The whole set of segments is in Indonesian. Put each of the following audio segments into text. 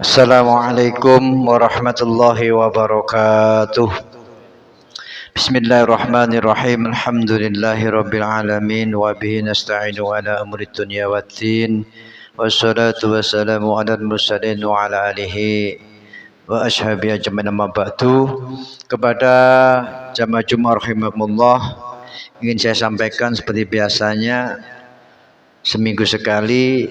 Assalamualaikum warahmatullahi wabarakatuh. Bismillahirrahmanirrahim. Alhamdulillahi rabbil alamin wa bihi nasta'inu ala amri dunya waddin. Wassalatu wassalamu ala mursalin wa ala alihi wa ashabi ajmain, amma ba'du. Kepada jamaah Jumat rahimakumullah, ingin saya sampaikan seperti biasanya seminggu sekali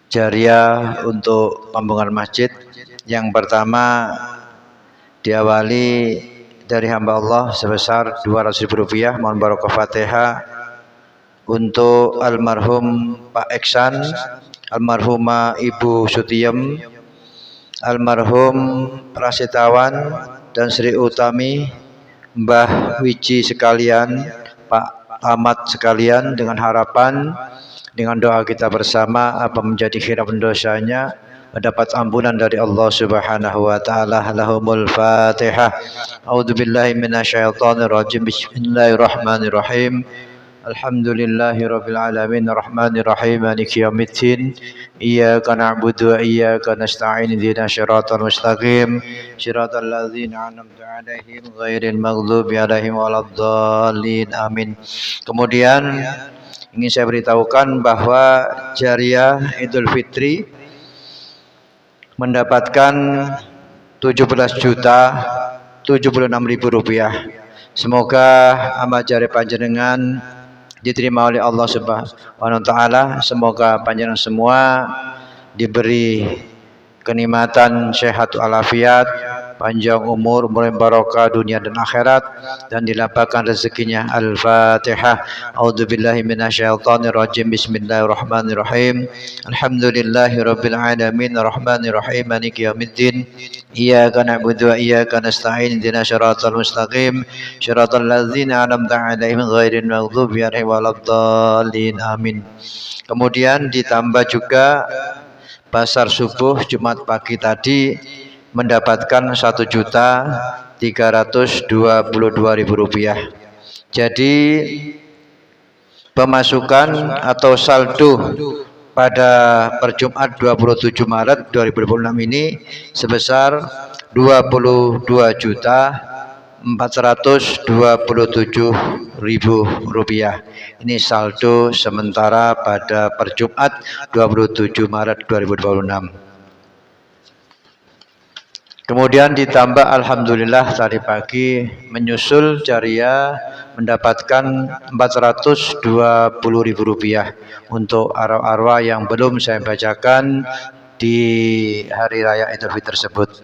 jariah untuk pembangunan masjid. Yang pertama diawali dari hamba Allah sebesar Rp200.000, mohon barokah Fatihah untuk almarhum Pak Eksan, almarhumah Ibu Sutiem, almarhum Prasitawan dan Sri Utami, Mbah Wiji sekalian, Pak Ahmad sekalian, dengan harapan dengan doa kita bersama apa menjadi khilaf dosanya, mendapat ampunan dari Allah Subhanahu wa taala. Lahumul Fatihah. A'udzubillahi minasyaitonir rajim. Bismillahirrahmanirrahim. Alhamdulillahirabbil alamin arrahmanir rahim maliki yaumiddin. Iyyaka na'budu wa iyyaka nasta'in. Ihdinas siratal mustaqim. Shiratal ladzina an'amta 'alaihim ghairil maghdubi 'alaihim waladdallin. Amin. Kemudian ingin saya beritahukan bahwa jariah Idul Fitri mendapatkan Rp17.076.000. Semoga amal jariah panjenengan diterima oleh Allah Subhanahu wa taala. Semoga panjenengan semua diberi kenikmatan sehat walafiat, panjang umur, barokah dunia dan akhirat, dan dilapangkan rezekinya. Al-Fatihah. A'udzubillahi minasyaitonir rajim. Bismillahirrahmanirrahim. Alhamdulillahirabbil alamin arrahmanir rahim maliki yaumiddin. Iyyaka na'budu wa iyyaka nasta'in. Ihdinas siratal mustaqim. Shiratal ladzina an'amta 'alaihim ghairil maghdubi 'alaihim waladdallin. Amin. Kemudian ditambah juga pasar subuh Jumat pagi tadi mendapatkan Rp1.322.000. Jadi pemasukan atau saldo pada perjumat 27 Maret 2026 ini sebesar Rp22.427.000. Ini saldo sementara pada perjumat 27 Maret 2026. Kemudian ditambah alhamdulillah tadi pagi menyusul jariah mendapatkan Rp420.000 untuk arwah-arwah yang belum saya bacakan di hari raya Idul Fitri tersebut.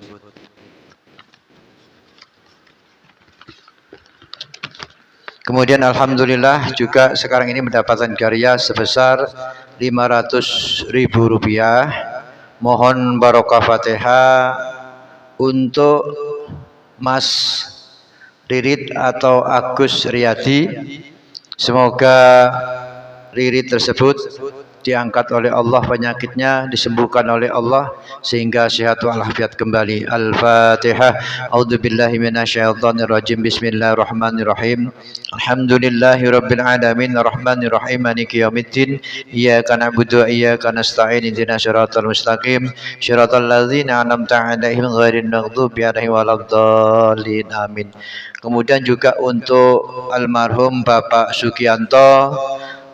Kemudian alhamdulillah juga sekarang ini mendapatkan jariah sebesar Rp500.000. Mohon barokah Fatihah untuk Mas Ririt atau Agus Riyadi. Semoga Ririt tersebut diangkat oleh Allah penyakitnya, disembuhkan oleh Allah sehingga sehat walafiat kembali. Al-Fatihah. A'udzubillahi minasyaitonir rajim. Bismillahirrahmanirrahim. Alhamdulillahirabbil alamin arrahmanir rahim maliki yaumiddin. Iyyaka na'budu wa iyyaka nasta'in. Ihdinas siratal mustaqim. Shiratal ladzina an'amta 'alaihim ghairil maghdubi 'alaihim waladdallin. Amin. Kemudian juga untuk almarhum Bapak Sugianto,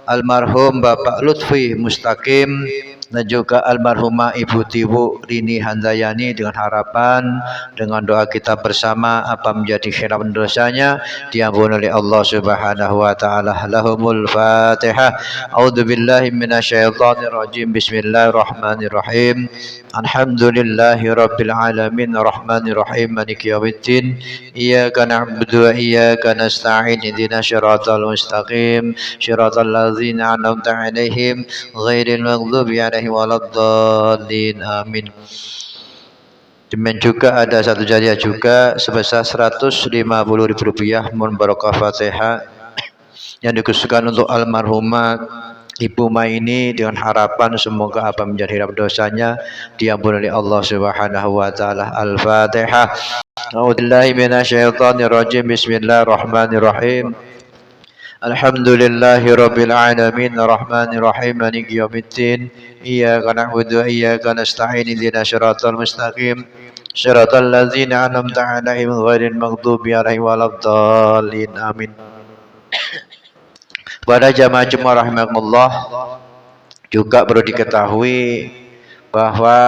almarhum Bapak Lutfi Mustaqim, dan juga almarhumah Ibu Tiwu Rini Handayani, dengan harapan dengan doa kita bersama apa menjadi khilaf dosanya diampuni oleh Allah Subhanahu wa taala. Lahumul Fatihah. A'udzubillahi minasyaitonir rajim. Bismillahirrahmanirrahim. Alhamdulillahirabbil alamin arrahmanir rahim maliki yaumiddin. Iyyaka na'budu wa iyyaka nasta'in. Ihdinas siratal mustaqim. Shiratal ladzina an'amta 'alaihim ghairil maghdubi 'alaihim waladdallin. Amin. Demikian juga ada satu jariah juga sebesar Rp150.000. Mohon barokah Fatihah yang dikhususkan untuk almarhumah Ibu Maini, dengan harapan semoga apa menjadi khilaf dosanya diampuni oleh Allah Subhanahu wa taala. Al-Fatihah. A'udzubillahi minasyaitonir rajim. Bismillahirrahmanirrahim. Alhamdulillahi rabbil alamin arrahmanir rahim maliki yaumiddin iyyaka na'budu wa iyyaka nasta'in ihdinas siratal mustaqim siratal ladzina an'amta 'alaihim ghairil maghdubi 'alaihim waladdallin amin. Pada jamaah Jumat rahimakumullah, juga perlu diketahui bahwa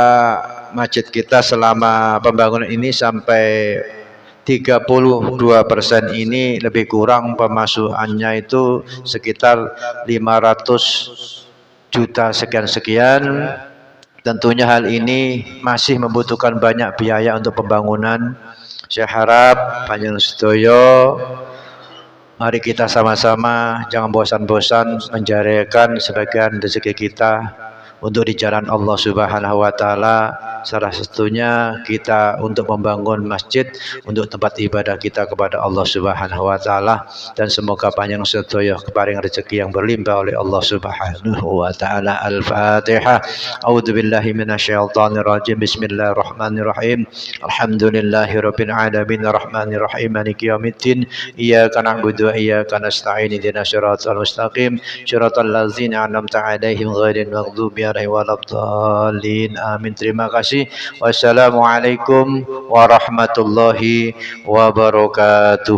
masjid kita selama pembangunan ini sampai 32% ini lebih kurang pemasukannya itu sekitar 500 juta sekian-sekian. Tentunya hal ini masih membutuhkan banyak biaya untuk pembangunan. Saya harap panjenengan sedaya mari kita sama-sama jangan bosan-bosan menjarikan sebagian rezeki kita untuk di jalan Allah Subhanahu wa taala. Salah satunya kita untuk membangun masjid untuk tempat ibadah kita kepada Allah Subhanahu wa taala, dan semoga panjang sedaya keparing rezeki yang berlimpah oleh Allah Subhanahu wa taala. Al-Fatihah. A'udzubillahi minasyaitonir rajim. Bismillahirrahmanirrahim. Alhamdulillahirabbil alamin arrahmanir rahim maliki yaumiddin iyyaka na'budu wa iyyaka nasta'in ihdinas siratal mustaqim siratal ladzina an'amta 'alaihim ghairil maghdubi 'alaihim waladdallin amin. Terima kasih. Wassalamualaikum warahmatullahi wabarakatuh.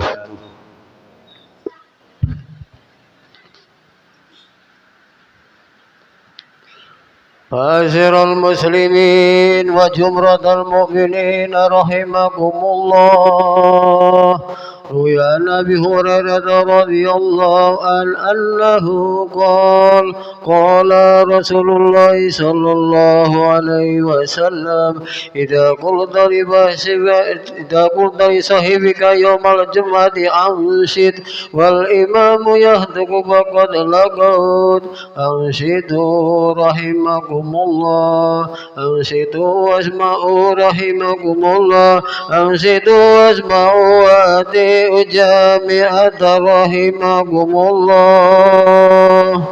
معاشر المسلمين وجمرة المؤمنين رحمكم الله. روي عن أبي هريرة رضي الله عنه أنه قال قال رسول الله صلى الله عليه وسلم إذا قلت لصاحبك يوم الجمعة أنشد والإمام يهتك فقد لغوت. أنشدوا رحمكم الله. أنشدوا واسمعوا رحمكم الله. أنشدوا واسمعوا وأطيعوا جامعة رحمكم الله.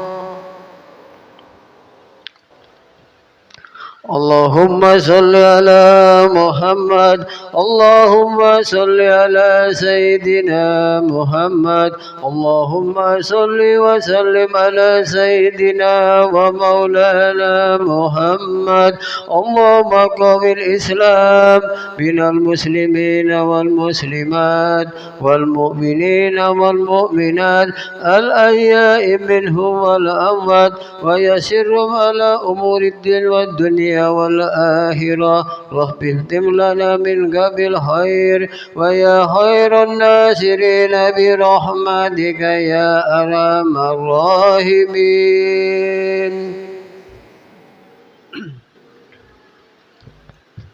اللهم صل على محمد. اللهم صل على سيدنا محمد. اللهم صل وسلم على سيدنا ومولانا محمد. اللهم قوم الإسلام من المسلمين والمسلمات والمؤمنين والمؤمنات الأحياء منهم والأموات ويسرهم على أمور الدين والدنيا والآخرة. رب اختم لنا من قبل خير ويا خير الناصرين برحمتك يا أرحم الراحمين.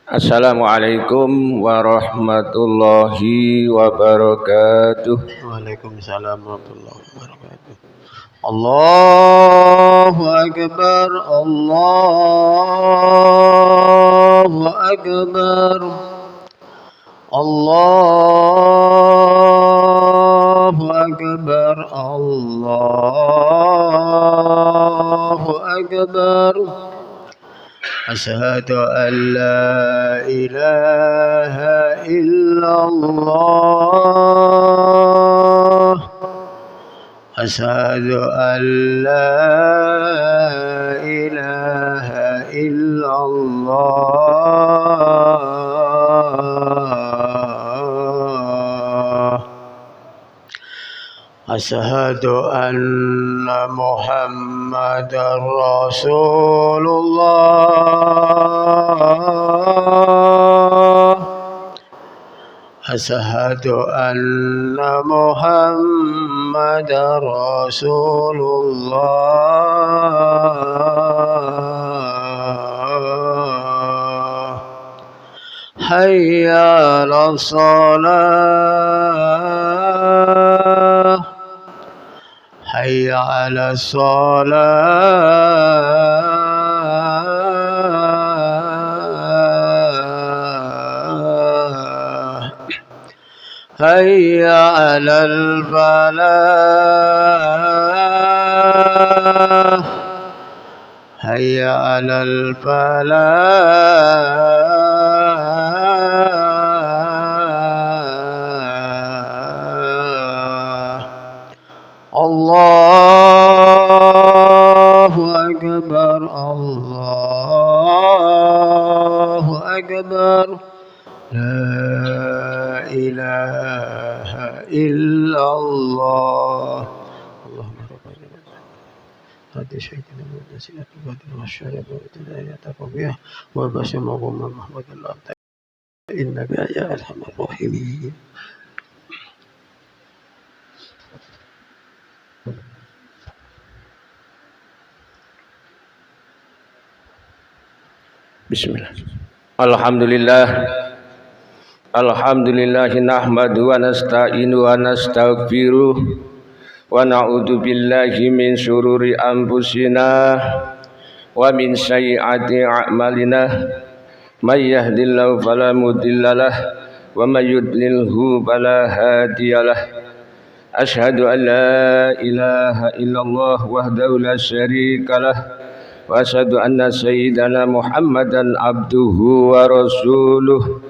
Assalamualaikum warahmatullahi wabarakatuh. Waalaikumsalam warahmatullahi wabarakatuh. Allahu Akbar. Allahu Akbar. Allahu Akbar. Allahu Akbar. أشهد أن لا إله إلا الله. أشهد أن لا إله إلا الله. أشهد أن محمدا رسول الله. أشهد أن محمدا رسول الله. حي على الصلاة. حي على الصلاة. حي على الفلاح. حي على الفلاح. الله أكبر لا إله إلا الله اللهم رب هذه شيخنا والنسيئة الباطل والشرب والتداية تقوية والبشر مغمى محمد الله إنك يا أرحم الراحمين. Bismillah. Alhamdulillah. Alhamdulillahi nahmadu wa nasta'inu wa nastaghfiruh wa na'udzu billahi min syururi anfusina wa min sayyiati a'malina may yahdihillahu fala mudhillalah wa may yudlilhu fala hadiyalah. Asyhadu an la ilaha illallah wahdahu la syarikalah wa asyhadu anna sayyidana Muhammadan abduhu wa rasuluh.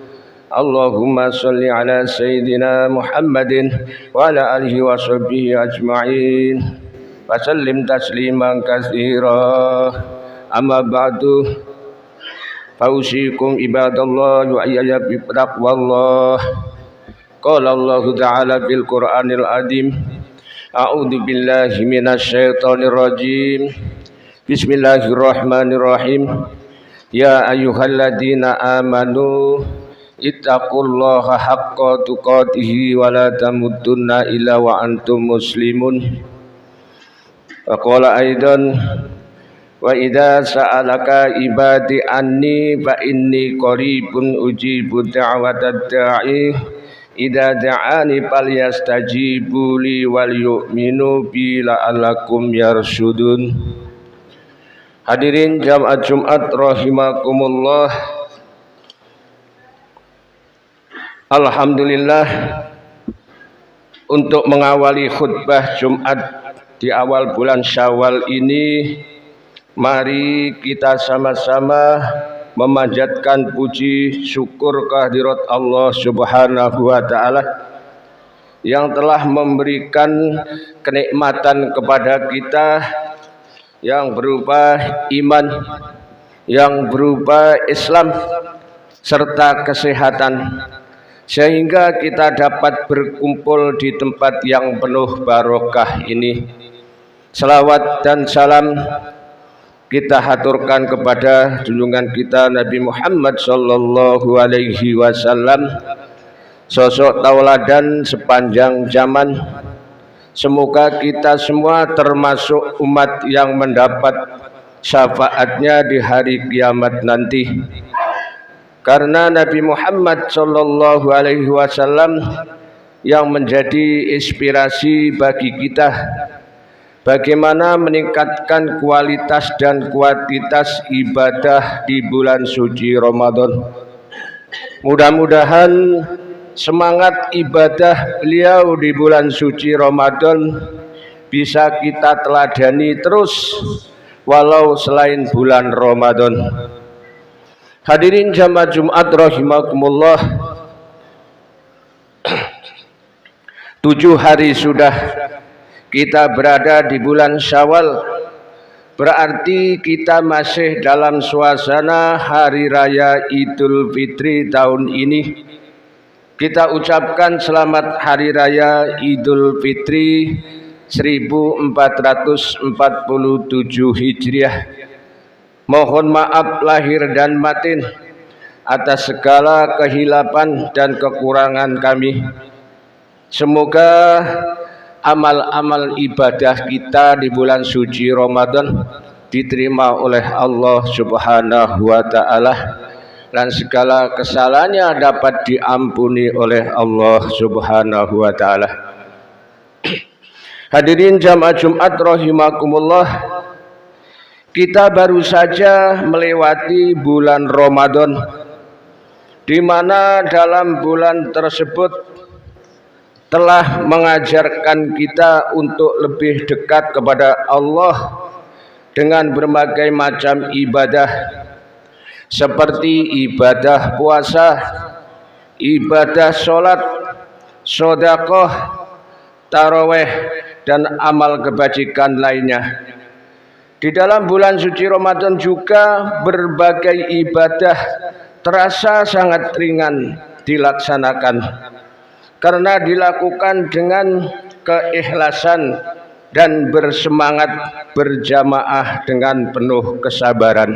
Allahumma sholli ala sayyidina Muhammadin wa ala alihi wa sahbihi ajma'in wa sallim tasliman katsira. Amma ba'du, fausikum ibadallah wa iyaya bi taqwallah. Qala Allah ta'ala fil Qur'anil azim, a'udzu billahi minasy syaithanir rajim. Bismillahirrahmanirrahim. Ya ayyuhalladzina amanu ittaqullaha haqqa tuqatih wa la tamutunna illa wa antum muslimun. Wa qala aidan wa idza sa'alaka ibadi anni fa inni qaribun ujibu da'watad da'i idza da'ani falyastajibu li wal yu'minu bi la'allakum yarshudun. Hadirin jamaah Jumat rahimakumullah. Alhamdulillah, untuk mengawali khutbah Jumat di awal bulan Syawal ini, mari kita sama-sama memanjatkan puji syukur kehadirat Allah Subhanahu wa taala yang telah memberikan kenikmatan kepada kita yang berupa iman, yang berupa Islam serta kesehatan, sehingga kita dapat berkumpul di tempat yang penuh barokah ini. Salawat dan salam kita haturkan kepada junjungan kita Nabi Muhammad sallallahu alaihi wasallam, sosok tauladan sepanjang zaman. Semoga kita semua termasuk umat yang mendapat syafaatnya di hari kiamat nanti. Karena Nabi Muhammad sallallahu alaihi wasallam yang menjadi inspirasi bagi kita bagaimana meningkatkan kualitas dan kuantitas ibadah di bulan suci Ramadan. Mudah-mudahan semangat ibadah beliau di bulan suci Ramadan bisa kita teladani terus walau selain bulan Ramadan. Hadirin jamaah Jumat rahimakumullah, 7 hari sudah kita berada di bulan Syawal, berarti kita masih dalam suasana hari raya Idul Fitri tahun ini. Kita ucapkan selamat hari raya Idul Fitri 1447 Hijriah. Mohon maaf lahir dan batin atas segala kehilapan dan kekurangan kami. Semoga amal-amal ibadah kita di bulan suci Ramadan diterima oleh Allah Subhanahu wa taala dan segala kesalahannya dapat diampuni oleh Allah Subhanahu wa taala. Hadirin jamaah Jumat rahimakumullah, kita baru saja melewati bulan Ramadan, di mana dalam bulan tersebut telah mengajarkan kita untuk lebih dekat kepada Allah dengan berbagai macam ibadah, seperti ibadah puasa, ibadah sholat, sedekah, taraweh, dan amal kebajikan lainnya. Di dalam bulan suci Ramadan juga berbagai ibadah terasa sangat ringan dilaksanakan karena dilakukan dengan keikhlasan dan bersemangat berjamaah dengan penuh kesabaran.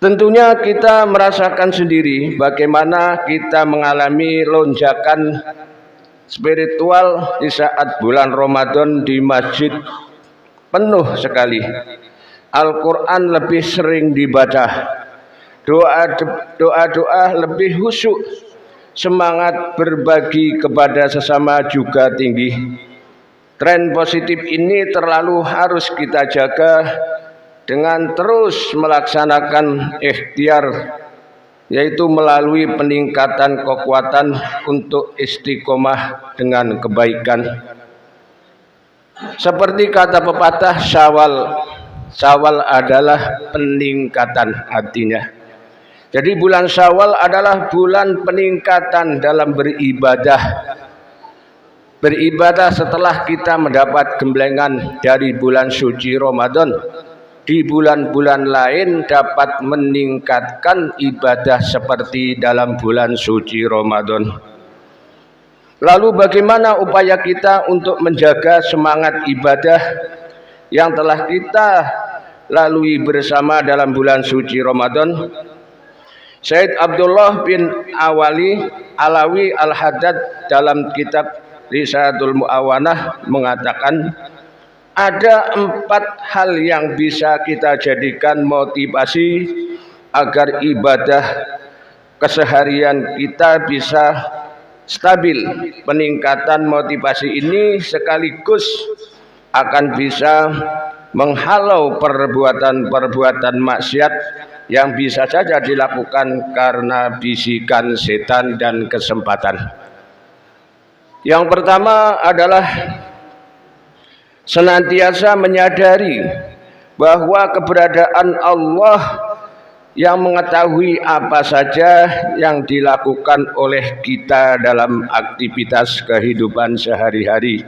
Tentunya kita merasakan sendiri bagaimana kita mengalami lonjakan spiritual di saat bulan Ramadan di masjid penuh sekali. Al-Quran lebih sering dibaca, doa-doa lebih khusyuk, semangat berbagi kepada sesama juga tinggi. Tren positif ini terlalu harus kita jaga dengan terus melaksanakan ikhtiar, yaitu melalui peningkatan kekuatan untuk istiqomah dengan kebaikan. Seperti kata pepatah, Syawal adalah peningkatan artinya. Jadi bulan Syawal adalah bulan peningkatan dalam beribadah. Beribadah setelah kita mendapat gemblengan dari bulan suci Ramadan. Di bulan-bulan lain dapat meningkatkan ibadah seperti dalam bulan suci Ramadan. Lalu bagaimana upaya kita untuk menjaga semangat ibadah yang telah kita lalui bersama dalam bulan suci Ramadan? Syed Abdullah bin Alawi Al-Haddad dalam kitab Risalatul Mu'awanah mengatakan, ada 4 hal yang bisa kita jadikan motivasi agar ibadah keseharian kita bisa stabil. Peningkatan motivasi ini sekaligus akan bisa menghalau perbuatan-perbuatan maksiat yang bisa saja dilakukan karena bisikan setan dan kesempatan. Yang pertama adalah senantiasa menyadari bahwa keberadaan Allah yang mengetahui apa saja yang dilakukan oleh kita dalam aktivitas kehidupan sehari-hari.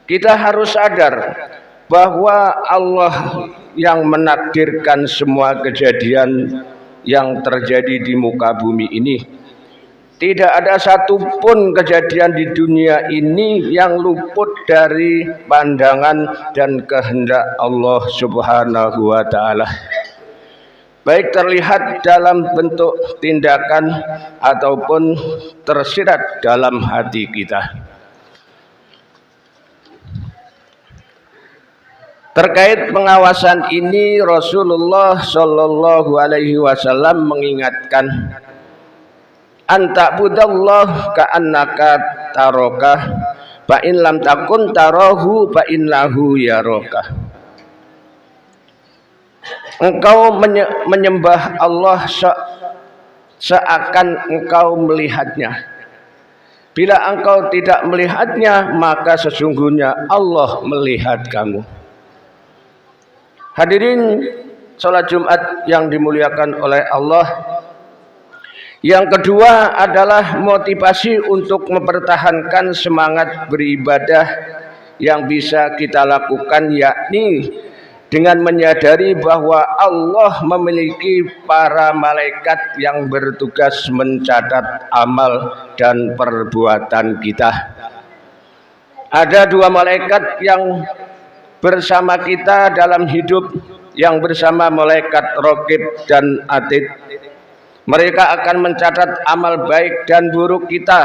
Kita harus sadar bahwa Allah yang menakdirkan semua kejadian yang terjadi di muka bumi ini. Tidak ada satupun kejadian di dunia ini yang luput dari pandangan dan kehendak Allah Subhanahu wa Ta'ala, baik terlihat dalam bentuk tindakan ataupun tersirat dalam hati kita. Terkait pengawasan ini, Rasulullah Shallallahu Alaihi Wasallam mengingatkan, anta'budallah ka'annaka taraka fa in lam takun tarahu fa innahu yaraka. Engkau menyembah Allah seakan engkau melihatnya. Bila engkau tidak melihatnya, maka sesungguhnya Allah melihat kamu. Hadirin salat Jumat yang dimuliakan oleh Allah. Yang kedua adalah motivasi untuk mempertahankan semangat beribadah yang bisa kita lakukan, yakni dengan menyadari bahwa Allah memiliki para malaikat yang bertugas mencatat amal dan perbuatan kita. Ada 2 malaikat yang bersama kita dalam hidup, yang bersama malaikat Raqib dan Atid. Mereka akan mencatat amal baik dan buruk kita.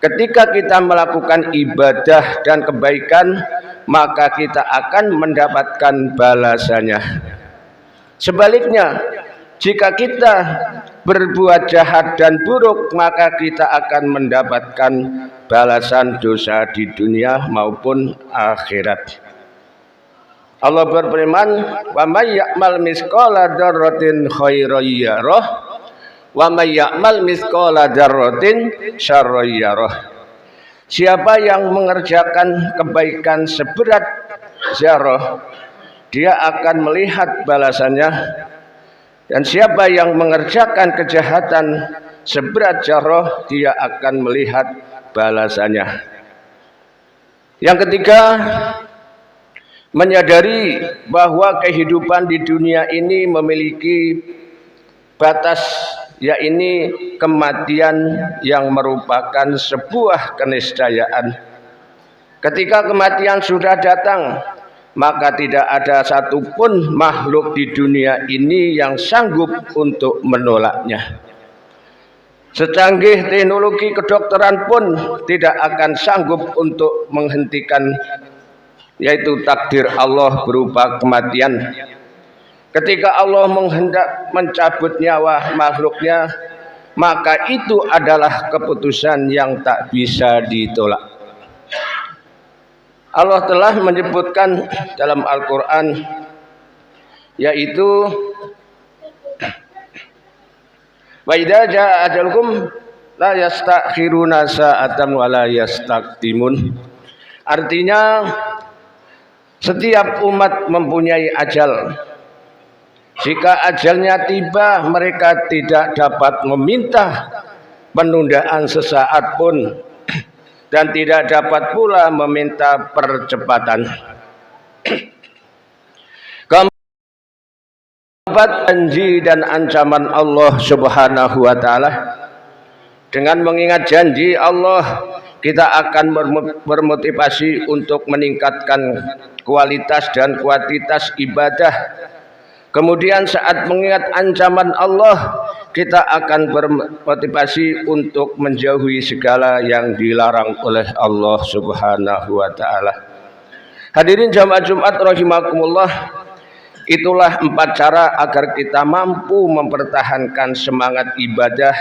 Ketika kita melakukan ibadah dan kebaikan, maka kita akan mendapatkan balasannya. Sebaliknya, jika kita berbuat jahat dan buruk, maka kita akan mendapatkan balasan dosa di dunia maupun akhirat. Allah berfirman, wa may ya'mal misqala dzarratin khairan yarah wa may ya'mal misqala dzarratin syarran yarah. Siapa yang mengerjakan kebaikan seberat zarah, dia akan melihat balasannya, dan siapa yang mengerjakan kejahatan seberat zarah, dia akan melihat balasannya. Yang ketiga, menyadari bahwa kehidupan di dunia ini memiliki batas, yaitu kematian yang merupakan sebuah keniscayaan. Ketika kematian sudah datang, maka tidak ada satupun makhluk di dunia ini yang sanggup untuk menolaknya. Secanggih teknologi kedokteran pun tidak akan sanggup untuk menghentikan, yaitu takdir Allah berupa kematian. Ketika Allah menghendak mencabut nyawa makhluknya, maka itu adalah keputusan yang tak bisa ditolak. Allah telah menyebutkan dalam Al-Quran, yaitu wa idza jaa ajalukum la yastakhiruna sa'atan wa la yastaqdimun. Artinya setiap umat mempunyai ajal. Jika ajalnya tiba, mereka tidak dapat meminta penundaan sesaat pun dan tidak dapat pula meminta percepatan. Keempat, janji dan ancaman Allah Subhanahu wa taala. Dengan mengingat janji Allah, kita akan bermotivasi untuk meningkatkan kualitas dan kuantitas ibadah. Kemudian saat mengingat ancaman Allah, kita akan bermotivasi untuk menjauhi segala yang dilarang oleh Allah Subhanahu wa taala. Hadirin jamaah Jumat rahimakumullah, itulah 4 cara agar kita mampu mempertahankan semangat ibadah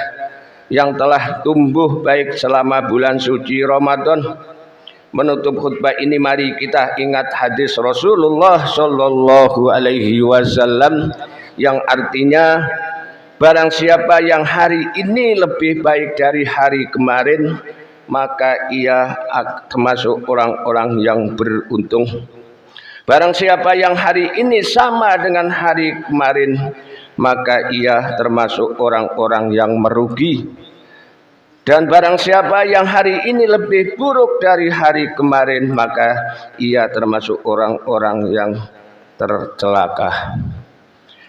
yang telah tumbuh baik selama bulan suci Ramadan. Menutup khutbah ini, mari kita ingat hadis Rasulullah Shallallahu Alaihi Wasallam yang artinya, barang siapa yang hari ini lebih baik dari hari kemarin, maka ia termasuk orang-orang yang beruntung. Barang siapa yang hari ini sama dengan hari kemarin, maka ia termasuk orang-orang yang merugi. Dan barang siapa yang hari ini lebih buruk dari hari kemarin, maka ia termasuk orang-orang yang tercelaka.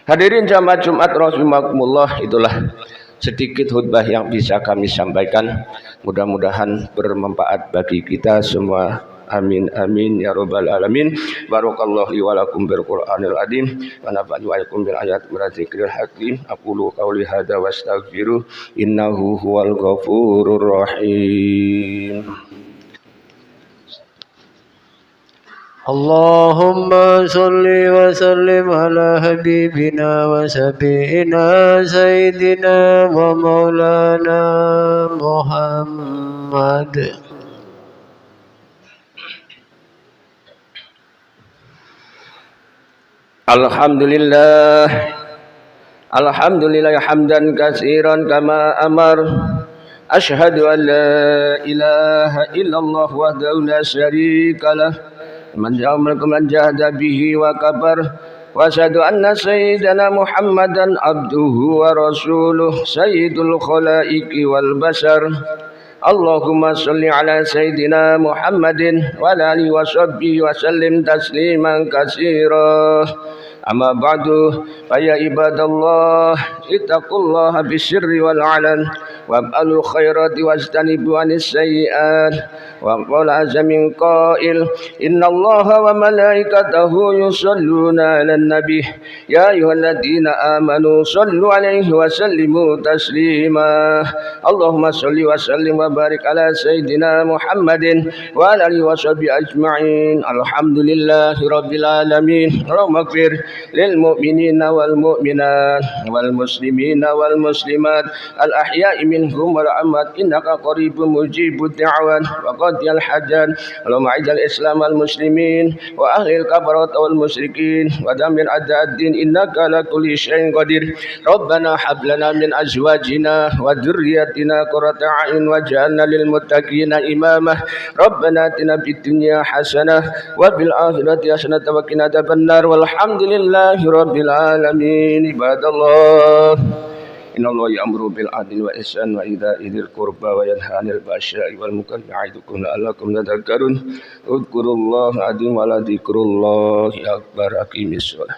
Hadirin jamaah Jumat rahimakumullah, itulah sedikit khutbah yang bisa kami sampaikan. Mudah-mudahan bermanfaat bagi kita semua. Amin amin ya rabbal alamin. Barakallahu li wa lakum bil Qur'anil azim wa nafa'ani wa iyyakum bil ayati wa dzikril hakim. Aqulu qawli hadza wa astaghfiru innahu huwal ghafurur rahim. Allahumma salli wa sallim ala habibina wa sabiina sayyidina wa maulana Muhammad. Alhamdulillah, alhamdulillah hamdan katsiran kama amar. Asyhadu an la ilaha illallah wahdahu la syarikalah man jahada bihi wa kabar. Wa asyhadu anna sayyidana Muhammadan abduhu wa rasuluh sayyidul khalaiqi wal bashar. Allahumma salli ala sayyidina Muhammadin wa ala alihi wa sahbihi wa sallim tasliman katsira. Amma ba'du, fa ya ibadallah ittaqullaha bisirri wal 'alan wab'alul khairati wajtanibu 'anis sayyi'at. Wa qala azza min qail innallaha wa malaikatahu yusholluna 'alan nabiy ya ayyuhalladzina amanu shallu 'alaihi wa sallimu taslima. Allahumma shalli wa sallim wa barik ala sayyidina Muhammadin wa ala alihi wa sahbihi ajma'in. Alhamdulillahi rabbil alamin. Allahumma ighfir lil mu'minina wal mu'minat wal muslimina wal muslimat al ahya'i minhum wal amwat innaka qaribun mujibud da'wat wa qadiyal hajat. Allahumma a'izz al islam wal muslimin wa ahli al kafarat wal musyrikin wa damir a'da'ad-din innaka ala kulli syai'in qadir. Rabbana hab lana min azwajina wa dhurriyyatina qurrata a'yun waj'alna lil muttaqina imama. Rabbana atina fid dunya hasanah wa fil akhirati hasanah wa qina adzabannar. Walhamdulillahi rabbil alamin. Ibadallah Innallaha ya'muru bil 'adli wa ihsan wa ita'i dzil qurba wa yanha 'anil fahsya'i wal munkari ya'idukum la'allakum tadhakkarun. Udzukurullaha 'azim wa la dzikrullahi akbar. Aqimis shalah.